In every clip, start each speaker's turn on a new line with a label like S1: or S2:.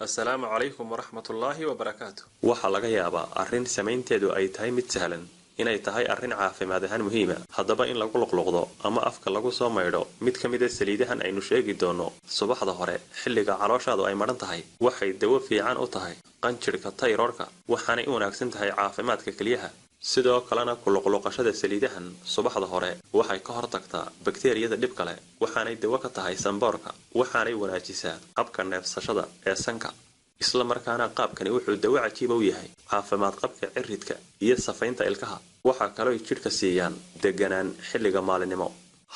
S1: السلام عليكم ورحمة الله وبركاته.
S2: waxaa laga yaabaa arrin samaynteedu ay tahay mid sahlan inay tahay arrin caafimaad ahaan muhiima haddaba in lagu luqluqdo ama afka lagu soo maydho mid ka mid ah saliidahan aynu sheegi doono subaxda hore xilliga calooshaadu ay maran tahay waxay dawo fiican u tahay qanjirka tayroorka waxaanay u wanaagsan tahay caafimaadka kaliyaha sidoo kalena ku luqluqashada saliidahan subaxda hore waxay ka hortagtaa bakteeriyada dhibka leh waxaanay dawo ka tahay sanboorka waxaanay wanaajisaa qabka neefsashada ee sanka isla markaana qaabkani wuxuu dawo cajiib u yahay caafimaad qabka ciridka iyo safaynta ilkaha waxa kale oo jidhka siiyaan deganaan xilliga maalinimo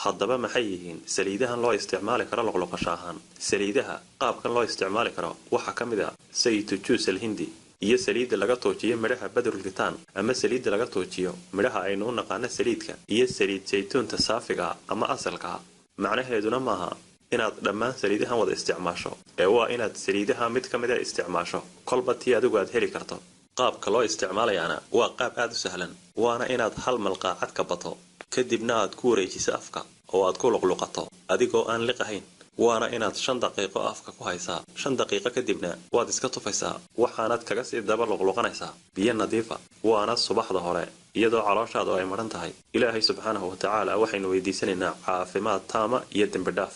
S2: haddaba maxay yihiin saliidahan loo isticmaali karo luqluqasho ahaan saliidaha qaabkan loo isticmaali karo waxa ka mid ah saytu juice hindi iyo saliid laga toojiyo midhaha badrul kitaan ama saliid laga toojiyo midhaha aynu u naqaan saliidka iyo saliid saytuunta saafiga ama asalka macnaheeduna maaha inaad dhammaan saliidahan wada isticmaasho ee waa inaad saliidaha mid ka mid ah isticmaasho kolba tii adigu aad heli karto qaabka loo isticmaalayaana waa qaab aad u sahlan waana inaad hal malqaacad ka bato kadibna aad ku wareejiso afka oo aad ku luqluqato adigoo aan liqahayn waana inaad 5 daqiiqo afka ku haysaa 5 daqiiqo kadibna waad iska tufaysaa waxaanaad kaga sii daba luqluqanaysaa biyo nadiif ah waana subaxda hore iyadoo calooshaadu ay maran tahay ilaahay subxaanahu wa ta'aala waxaynu weydiisanaynaa caafimaad taama iyo dambi dhaaf